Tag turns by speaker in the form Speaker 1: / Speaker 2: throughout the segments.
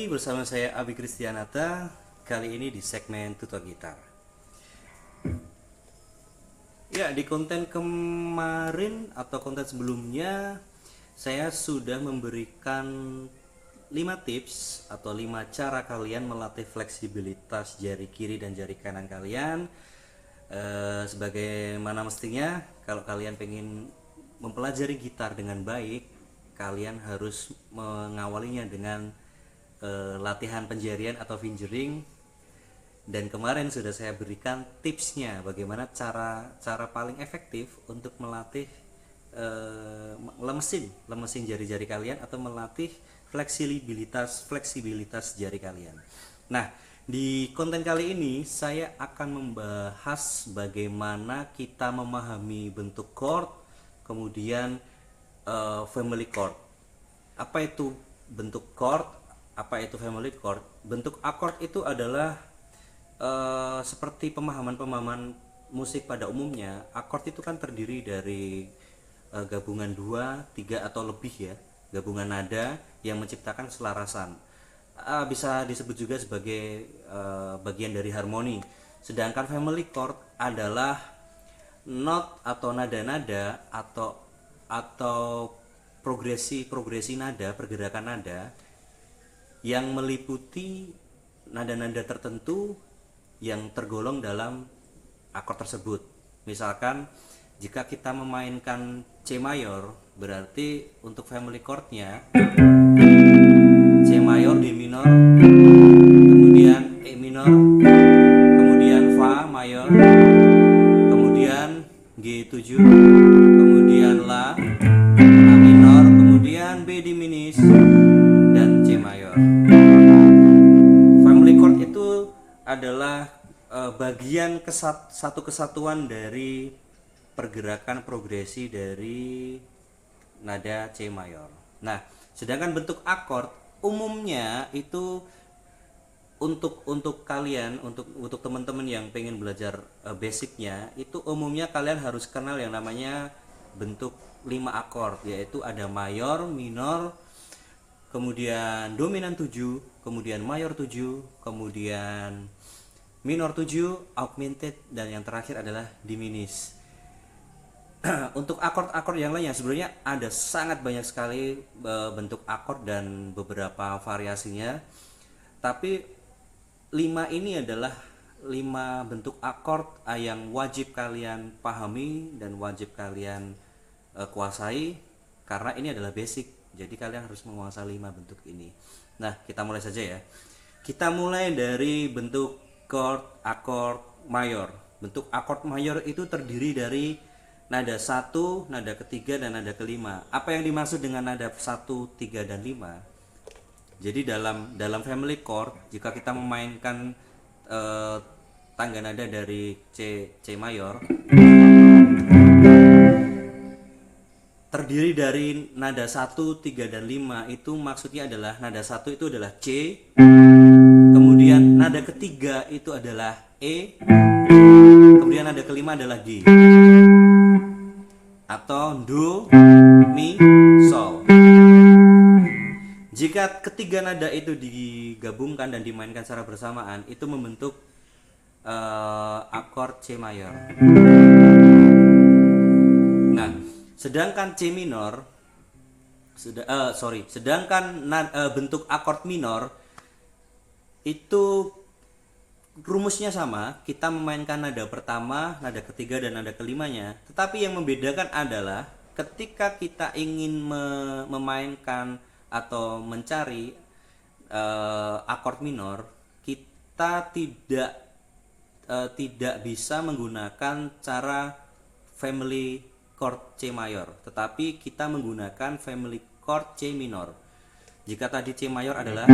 Speaker 1: bersama saya Abi Kristianata. Kali ini di segmen tutor gitar. Ya, di konten kemarin atau konten sebelumnya saya sudah memberikan 5 tips atau 5 cara kalian melatih fleksibilitas jari kiri dan jari kanan kalian. Sebagaimana mestinya kalau kalian pengen mempelajari gitar dengan baik, kalian harus mengawalinya dengan latihan penjarian atau fingering. Dan kemarin sudah saya berikan tipsnya bagaimana cara paling efektif untuk melatih lemesin jari-jari kalian atau melatih fleksibilitas jari kalian. Nah, di konten kali ini saya akan membahas bagaimana kita memahami bentuk chord, kemudian family chord. Apa itu bentuk chord? Apa itu family chord? Bentuk akord itu adalah seperti pemahaman musik pada umumnya. Akord itu kan terdiri dari gabungan 2, 3 atau lebih ya, gabungan nada yang menciptakan keselarasan. Bisa disebut juga sebagai bagian dari harmoni. Sedangkan family chord adalah not atau nada-nada atau progresi nada, pergerakan nada yang meliputi nada-nada tertentu yang tergolong dalam akord tersebut. Misalkan jika kita memainkan C mayor, berarti untuk family chordnya C mayor, D minor, kemudian E minor, kemudian Fa mayor, kemudian G7, kemudian La, A minor, kemudian B diminis, dan C mayor. Family chord itu adalah bagian satu kesatuan dari pergerakan progresi dari nada C mayor. Nah, sedangkan bentuk akord umumnya itu untuk kalian, untuk teman-teman yang pengen belajar basicnya, itu umumnya kalian harus kenal yang namanya bentuk 5 akord, yaitu ada mayor, minor, kemudian dominan 7, kemudian mayor 7, kemudian minor 7, augmented, dan yang terakhir adalah diminished. Untuk akord-akord yang lainnya sebenarnya ada sangat banyak sekali bentuk akord dan beberapa variasinya. Tapi 5 ini adalah 5 bentuk akord yang wajib kalian pahami dan wajib kalian kuasai, karena ini adalah basic. Jadi kalian harus menguasai 5 bentuk ini. Nah, kita mulai saja ya. Kita mulai dari bentuk chord akord mayor. Bentuk akord mayor itu terdiri dari nada 1, nada ketiga, dan nada kelima. Apa yang dimaksud dengan nada 1, 3, dan 5? Jadi dalam family chord, jika kita memainkan tangga nada dari C mayor, terdiri dari nada 1, 3, dan 5. Itu maksudnya adalah nada 1 itu adalah C, kemudian nada ketiga itu adalah E, kemudian nada kelima adalah D, atau Do, Mi, Sol. Jika ketiga nada itu digabungkan dan dimainkan secara bersamaan, itu membentuk akord C mayor. Nah, sedangkan C minor, bentuk akord minor itu rumusnya sama. Kita memainkan nada pertama, nada ketiga, dan nada kelimanya. Tetapi yang membedakan adalah ketika kita ingin memainkan atau mencari akord minor, kita tidak bisa menggunakan cara family chord C mayor, tetapi kita menggunakan family chord C minor. Jika tadi C mayor adalah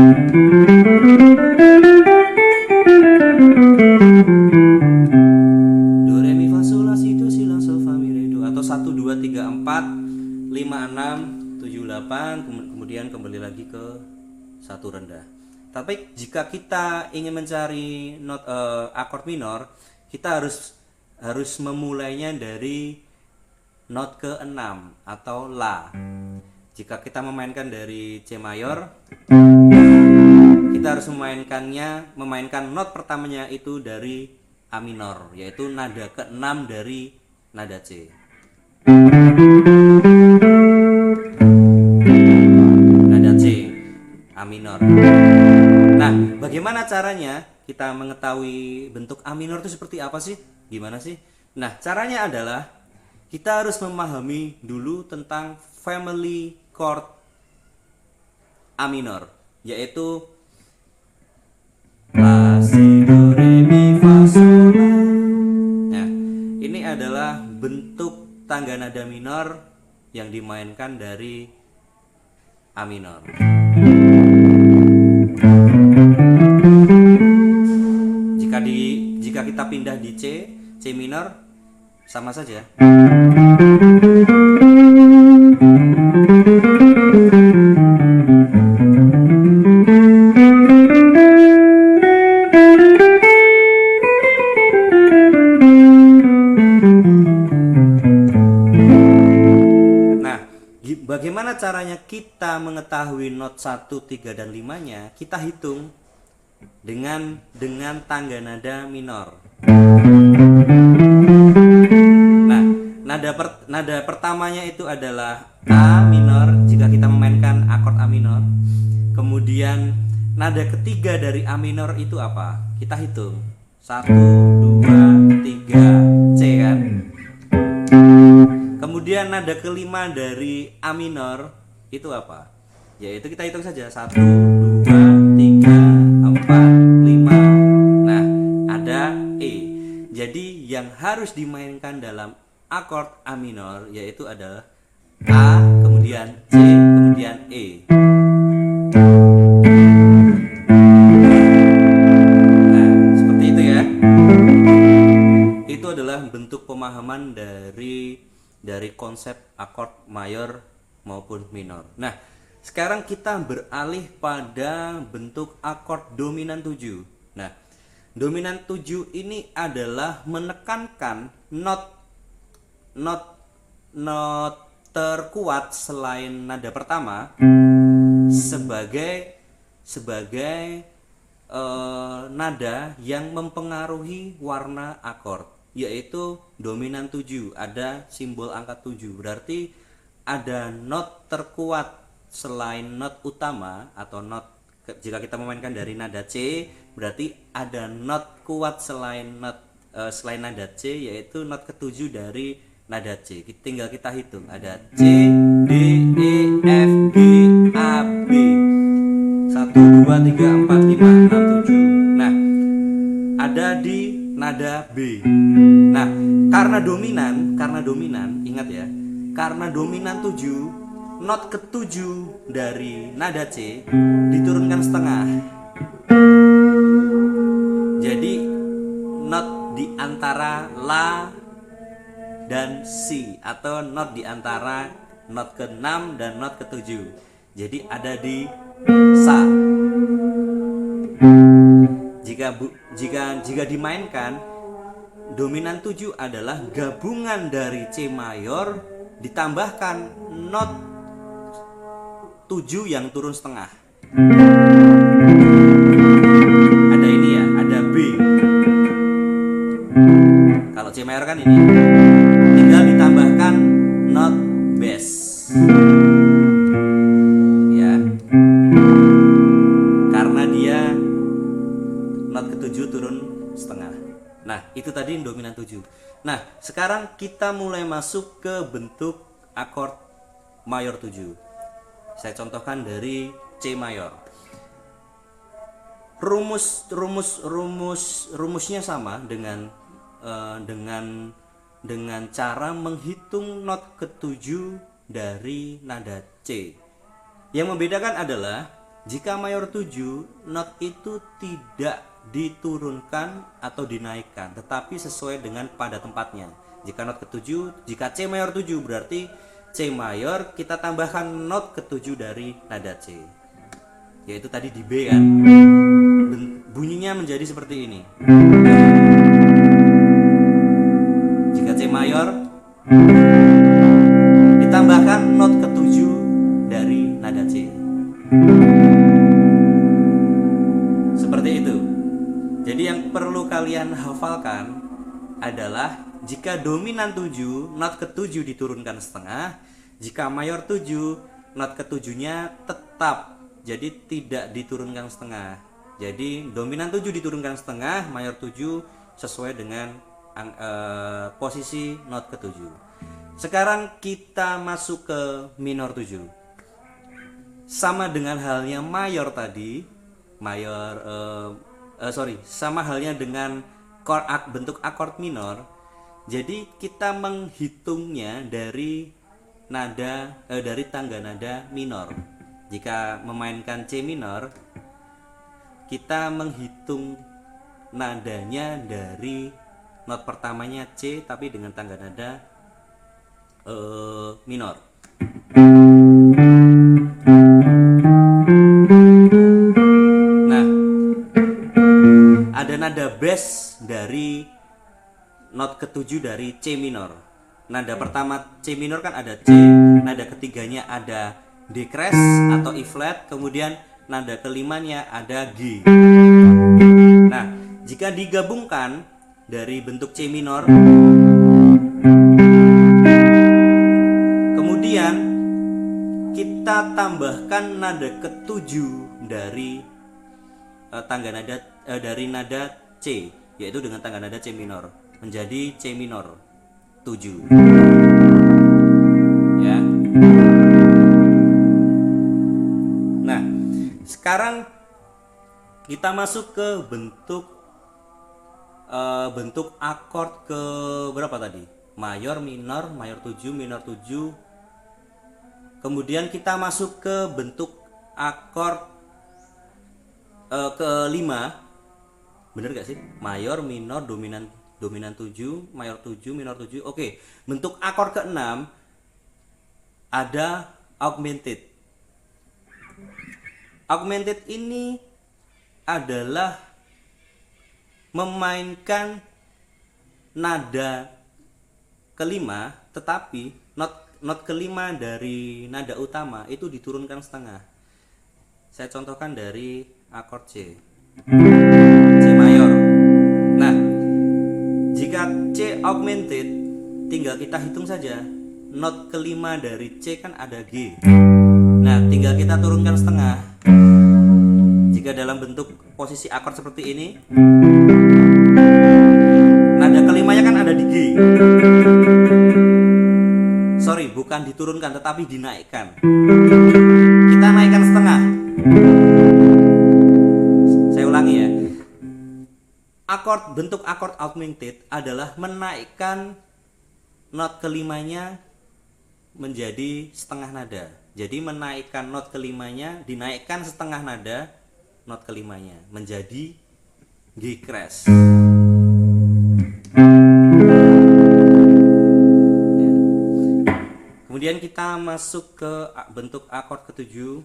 Speaker 1: Do, Re, Mi, Fa, Sol, La, Si, Do, Si, La, Sol, Fa, Mi, Re, Do, atau 1, 2, 3, 4, 5, 6, 7, 8, kemudian kembali lagi ke satu rendah. Tapi jika kita ingin mencari akord minor, kita harus memulainya dari not ke-6 atau La. Jika kita memainkan dari C mayor, kita harus memainkan not pertamanya itu dari A minor, yaitu nada ke-6 dari nada C. Nada C, A minor. Nah, bagaimana caranya kita mengetahui bentuk A minor itu seperti apa sih? Gimana sih? Nah, caranya adalah kita harus memahami dulu tentang family chord A minor, yaitu La, Si, Do, Re, Mi, Fa, Sol, La. Nah, ini adalah bentuk tangga nada minor yang dimainkan dari A minor. Jika kita pindah di C minor sama saja. Bagaimana caranya kita mengetahui not 1, 3, dan 5-nya? Kita hitung dengan tangga nada minor. Nah, nada pertamanya itu adalah A minor jika kita memainkan akord A minor. Kemudian nada ketiga dari A minor itu apa? Kita hitung 1, 2, 3, C kan? Kemudian nada kelima dari A minor itu apa? Yaitu kita hitung saja 1, 2, 3, 4, 5. Nah, ada E. Jadi yang harus dimainkan dalam akord A minor yaitu adalah A, kemudian C, kemudian E. Nah, seperti itu ya. Itu adalah bentuk pemahaman dari konsep akord mayor maupun minor. Nah, sekarang kita beralih pada bentuk akord dominan 7. Nah, dominan 7 ini adalah menekankan not terkuat selain nada pertama sebagai nada yang mempengaruhi warna akord, yaitu dominan 7, ada simbol angka 7. Berarti ada not terkuat selain not utama atau not, jika kita memainkan dari nada C, berarti ada not kuat selain nada C, yaitu not ke-7 dari nada C. Tinggal kita hitung, ada C, D, E, F, G, A, B. 1, 2, 3, 4, 5, 6, 7. Nah, ada di nada B. Nah, karena dominan, ingat ya, karena dominan 7, not ke-7 dari nada C diturunkan setengah. Jadi not di antara La dan Si, atau not di antara not ke-6 dan not ke-7. Jadi ada di Sa. Jika dimainkan, dominan 7 adalah gabungan dari C mayor ditambahkan not 7 yang turun setengah. Ada ini ya, ada B. Kalau C mayor kan ini, tinggal ditambahkan not bass. Ya. Karena dia not ke-7 turun setengah. Nah, itu tadi dominan 7. Nah, sekarang kita mulai masuk ke bentuk akord mayor 7. Saya contohkan dari C mayor. Rumusnya sama dengan cara menghitung not ke-7 dari nada C. Yang membedakan adalah jika mayor 7, not itu tidak diturunkan atau dinaikkan, tetapi sesuai dengan pada tempatnya. Jika not ke-7, jika C mayor 7 berarti C mayor kita tambahkan not ke-7 dari nada C. Yaitu tadi di B kan. Bunyinya menjadi seperti ini. Jika C mayor ditambahkan not ke-7 dari nada C. kalian hafalkan adalah jika dominan 7, not ke-7 diturunkan setengah. Jika mayor 7, not ke-7-nya tetap, jadi tidak diturunkan setengah. Jadi dominan 7 diturunkan setengah, mayor 7 sesuai dengan posisi not ke-7. Sekarang kita masuk ke minor 7. Sama dengan halnya mayor tadi, sama halnya dengan bentuk akord minor. Jadi kita menghitungnya dari dari tangga nada minor. Jika memainkan C minor, kita menghitung nadanya dari not pertamanya C tapi dengan tangga nada minor. Nah, ada nada bass dari not ke-7 dari C minor. Nada pertama C minor kan ada C, nada ketiganya ada D crash atau E flat, kemudian nada kelimanya ada G. Nah, jika digabungkan dari bentuk C minor, kemudian kita tambahkan nada ke-7 dari tangga nada dari nada C, yaitu dengan tangga nada C minor, menjadi C minor 7. Ya. Nah, sekarang kita masuk ke bentuk akord ke berapa tadi? Mayor, minor, mayor 7, minor 7. Kemudian kita masuk ke bentuk akord ke-5. Bener gak sih? Mayor, minor, dominan 7, mayor 7, minor 7. Oke, bentuk akord ke-6 ada augmented. Augmented ini adalah memainkan nada kelima, tetapi not kelima dari nada utama itu diturunkan setengah. Saya contohkan dari akord C mayor. Nah, jika C augmented, tinggal kita hitung saja. Not kelima dari C kan ada G. Nah, tinggal kita turunkan setengah. Jika dalam bentuk posisi akord seperti ini, nada kelimanya kan ada di G. Sorry, bukan diturunkan tetapi dinaikkan. Kita naikkan setengah. Saya ulangi ya. Bentuk akord augmented adalah menaikkan not kelimanya menjadi setengah nada. Jadi menaikkan not kelimanya, dinaikkan setengah nada not kelimanya menjadi G crash. Kemudian kita masuk ke bentuk akord ke-7,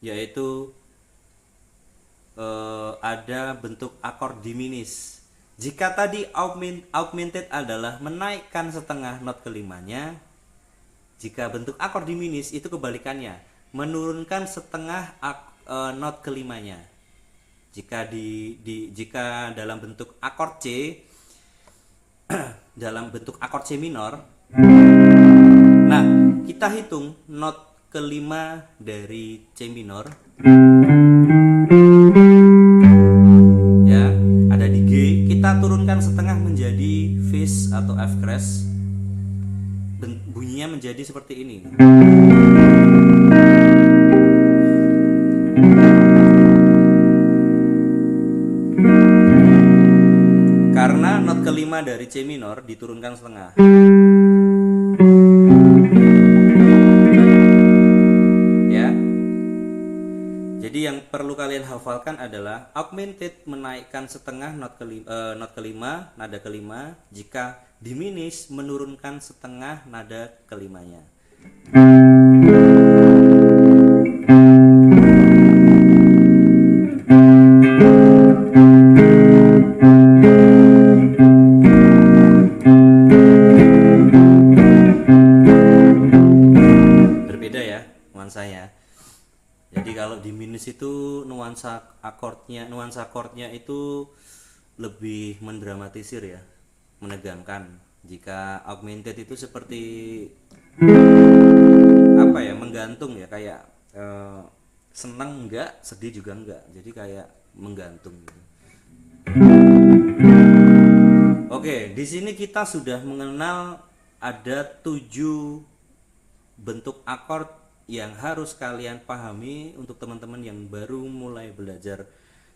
Speaker 1: yaitu ada bentuk akord diminis. Jika tadi augmented adalah menaikkan setengah not kelimanya, jika bentuk akord diminis itu kebalikannya, menurunkan setengah not kelimanya. Jika dalam bentuk akord C, dalam bentuk akord C minor, nah kita hitung not kelima dari C minor. Ya, ada di G, kita turunkan setengah menjadi fis atau F crash. Bunyinya menjadi seperti ini. Karena not kelima dari C minor diturunkan setengah. Jadi yang perlu kalian hafalkan adalah augmented menaikkan setengah not kelima, nada kelima. Jika diminish menurunkan setengah nada kelimanya. Berbeda ya nuansanya. Jadi kalau di minus itu nuansa chordnya itu lebih mendramatisir ya, menegangkan. Jika augmented itu seperti apa ya, menggantung ya, kayak senang enggak, sedih juga enggak, jadi kayak menggantung gitu. Oke, di sini kita sudah mengenal ada 7 bentuk akord yang harus kalian pahami untuk teman-teman yang baru mulai belajar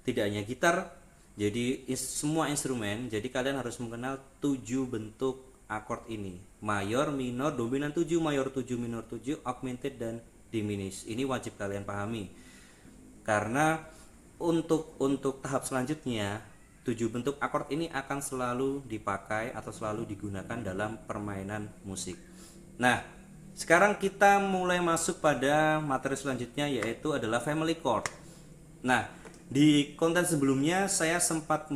Speaker 1: tidak hanya gitar, jadi semua instrumen. Jadi kalian harus mengenal 7 bentuk akord ini: mayor, minor, dominan 7, mayor 7, minor 7, augmented dan diminished. Ini wajib kalian pahami. Karena untuk tahap selanjutnya 7 bentuk akord ini akan selalu dipakai atau selalu digunakan dalam permainan musik. Nah, sekarang kita mulai masuk pada materi selanjutnya, yaitu adalah family chord. Nah, di konten sebelumnya saya sempat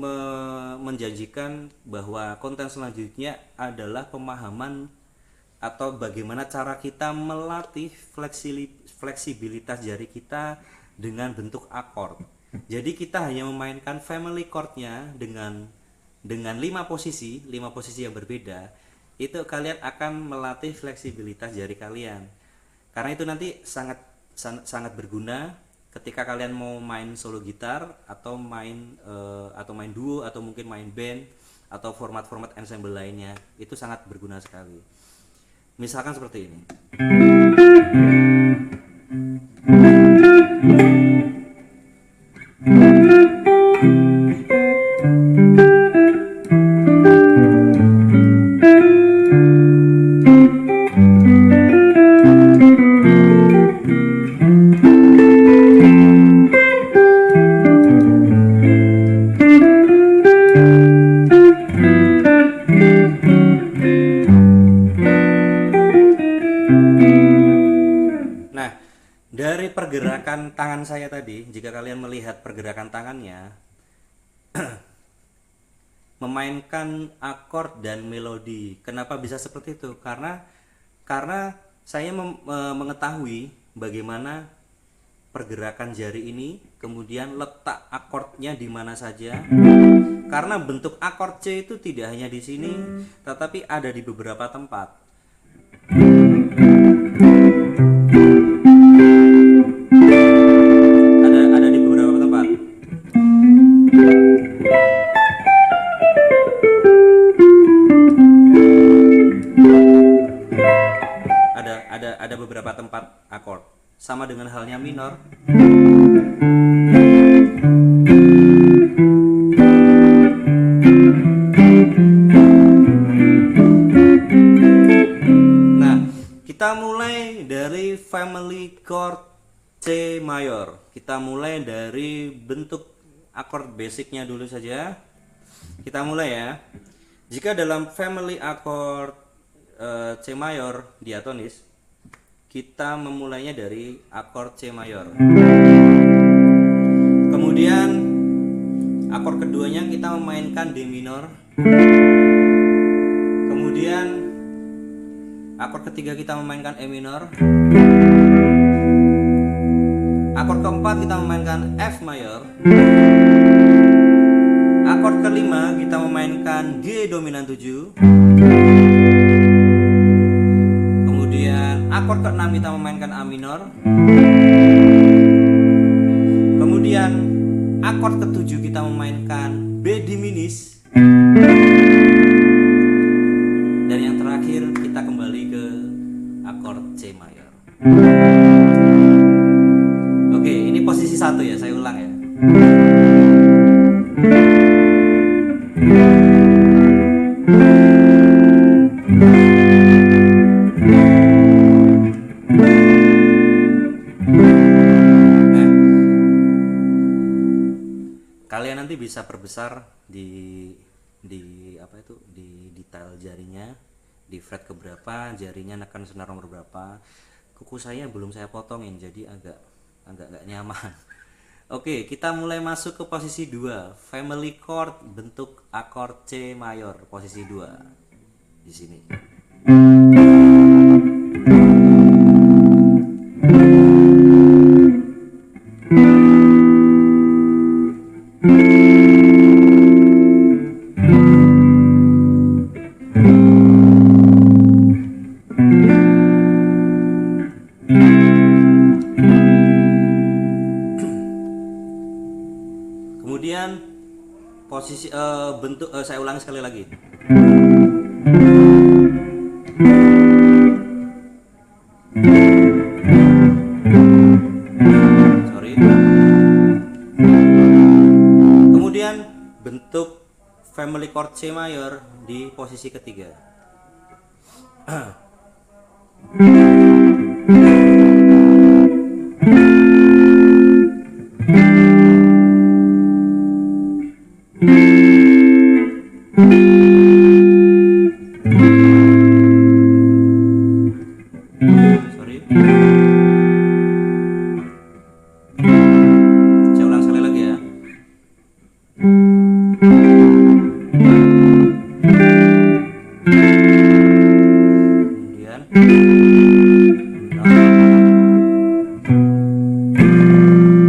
Speaker 1: menjanjikan bahwa konten selanjutnya adalah pemahaman atau bagaimana cara kita melatih fleksibilitas jari kita dengan bentuk akord. Jadi kita hanya memainkan family chordnya dengan 5 posisi yang berbeda. Itu kalian akan melatih fleksibilitas jari kalian. Karena itu nanti sangat berguna ketika kalian mau main solo gitar atau main duo atau mungkin main band atau format-format ensemble lainnya. Itu sangat berguna sekali. Misalkan seperti ini. Dari pergerakan tangan saya tadi, jika kalian melihat pergerakan tangannya, memainkan akord dan melodi. Kenapa bisa seperti itu? Karena saya mengetahui bagaimana pergerakan jari ini, kemudian letak akordnya di mana saja. Karena bentuk akord C itu tidak hanya di sini, tetapi ada di beberapa tempat. Ada di beberapa tempat. Ada beberapa tempat akord. Sama dengan halnya minor. Nah, kita mulai dari family chord C mayor. Kita mulai dari bentuk akord basicnya dulu saja. Kita mulai ya. Jika dalam family akord C mayor diatonis, kita memulainya dari akord C mayor. Kemudian akord keduanya kita memainkan D minor. Kemudian akord ketiga kita memainkan E minor. Akord keempat kita memainkan F mayor. Akord kelima kita memainkan G dominan 7. Kemudian akord keenam kita memainkan A minor. Kemudian akord ketujuh kita memainkan B diminished. Dan yang terakhir kita kembali ke akord C mayor. Oke, ini posisi 1 ya, saya ulang ya. Kalian nanti bisa perbesar di detail jarinya, di fret keberapa, jarinya neken senar nomor berapa. Kuku saya belum saya potongin, jadi agak nggak nyaman. Oke, kita mulai masuk ke posisi 2, family chord bentuk akord C mayor, posisi 2 di sini. posisi bentuk saya ulangi sekali lagi. Sorry. Kemudian bentuk family chord C mayor di posisi ketiga. Sorry. Saya ulang sekali lagi ya.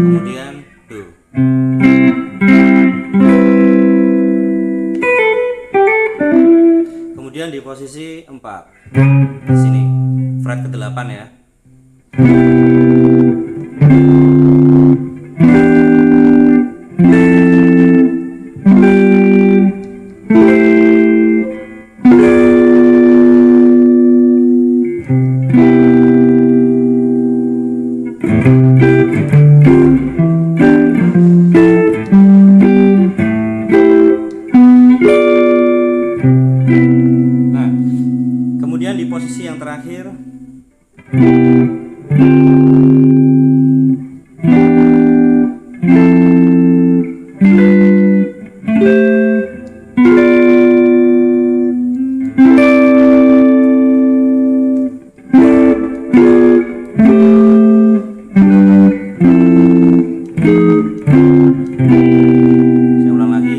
Speaker 1: Kemudian do. Kemudian di posisi 4 di sini fret ke-8 ya. Nah, kemudian di posisi yang terakhir saya ulang lagi.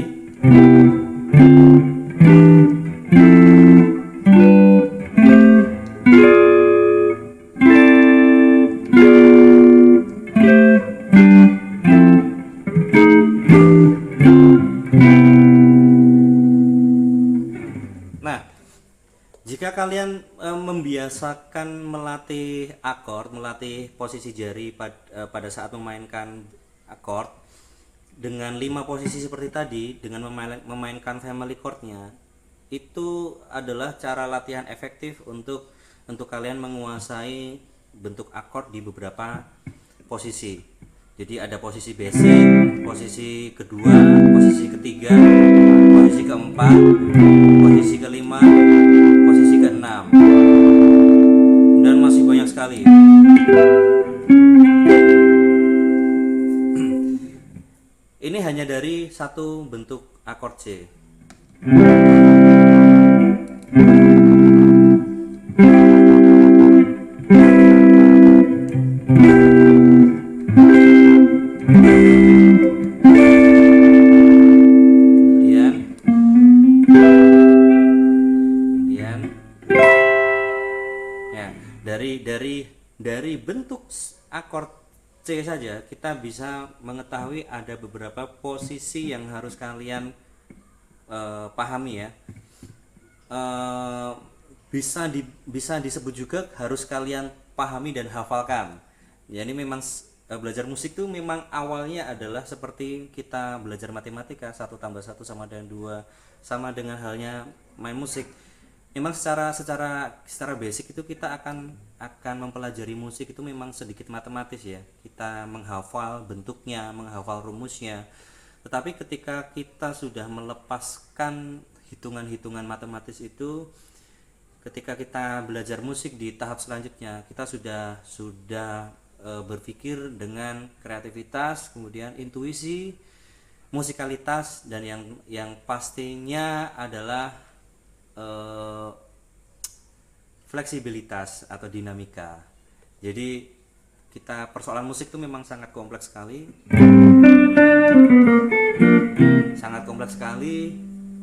Speaker 1: Nah, jika kalian membiasakan melatih akord, melatih posisi jari pada saat memainkan akord dengan 5 posisi seperti tadi, dengan memainkan family chordnya, itu adalah cara latihan efektif untuk kalian menguasai bentuk akord di beberapa posisi. Jadi ada posisi basic, posisi kedua, posisi ketiga, posisi keempat, posisi kelima, posisi keenam, dan masih banyak sekali. Ini hanya dari satu bentuk akord C. Dari bentuk akord C saja kita bisa mengetahui ada beberapa posisi yang harus kalian pahami ya. Bisa disebut juga harus kalian pahami dan hafalkan. Jadi memang belajar musik itu memang awalnya adalah seperti kita belajar matematika, 1 tambah 1 sama dengan 2, sama dengan halnya main musik. Memang secara basic itu kita akan mempelajari musik itu memang sedikit matematis ya. Kita menghafal bentuknya, menghafal rumusnya. Tetapi ketika kita sudah melepaskan hitungan-hitungan matematis itu, ketika kita belajar musik di tahap selanjutnya, kita sudah berpikir dengan kreativitas, kemudian intuisi, musikalitas, dan yang pastinya adalah fleksibilitas atau dinamika. Jadi persoalan musik itu memang sangat kompleks sekali,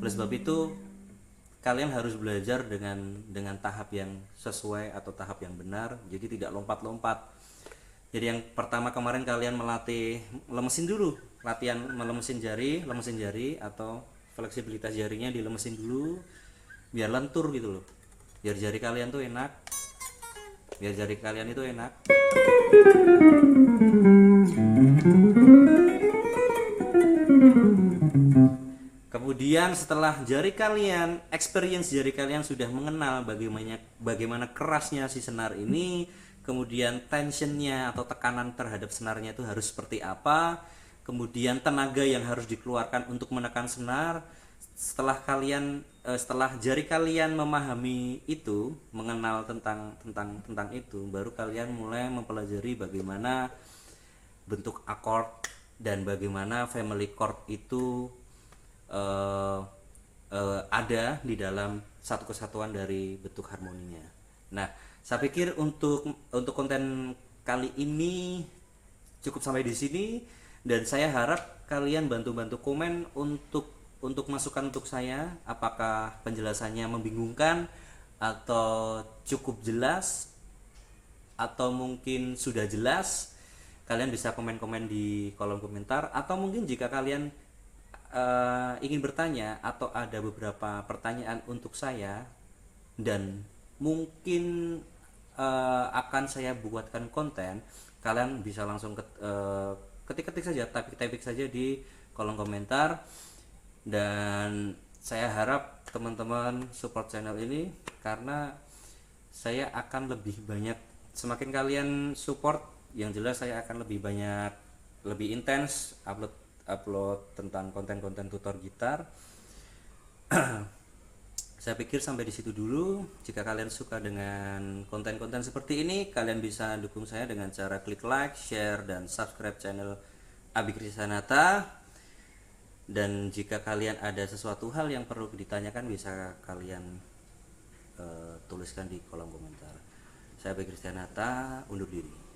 Speaker 1: oleh sebab itu kalian harus belajar dengan tahap yang sesuai atau tahap yang benar, jadi tidak lompat-lompat. Jadi yang pertama kemarin kalian melatih lemesin dulu, latihan melemesin jari atau fleksibilitas jarinya dilemesin dulu biar lentur gitu loh, biar jari kalian itu enak. Kemudian setelah experience jari kalian sudah mengenal bagaimana kerasnya si senar ini, kemudian tensionnya atau tekanan terhadap senarnya itu harus seperti apa, kemudian tenaga yang harus dikeluarkan untuk menekan senar. Setelah jari kalian memahami itu, mengenal tentang itu, baru kalian mulai mempelajari bagaimana bentuk akord dan bagaimana family chord itu ada di dalam satu kesatuan dari bentuk harmoninya. Nah, saya pikir untuk konten kali ini cukup sampai di sini, dan saya harap kalian bantu komen untuk masukan untuk saya, apakah penjelasannya membingungkan atau cukup jelas atau mungkin sudah jelas. Kalian bisa komen di kolom komentar, atau mungkin jika kalian ingin bertanya atau ada beberapa pertanyaan untuk saya dan mungkin akan saya buatkan konten, kalian bisa langsung ketik saja, typing saja di kolom komentar. Dan saya harap teman-teman support channel ini, karena saya akan lebih banyak, semakin kalian support, yang jelas saya akan lebih intens upload tentang konten-konten tutor gitar. Saya pikir sampai di situ dulu. Jika kalian suka dengan konten-konten seperti ini, kalian bisa dukung saya dengan cara klik like, share, dan subscribe channel Abi Krisanata. Dan jika kalian ada sesuatu hal yang perlu ditanyakan, bisa kalian tuliskan di kolom komentar. Saya Abi Krisanata, undur diri.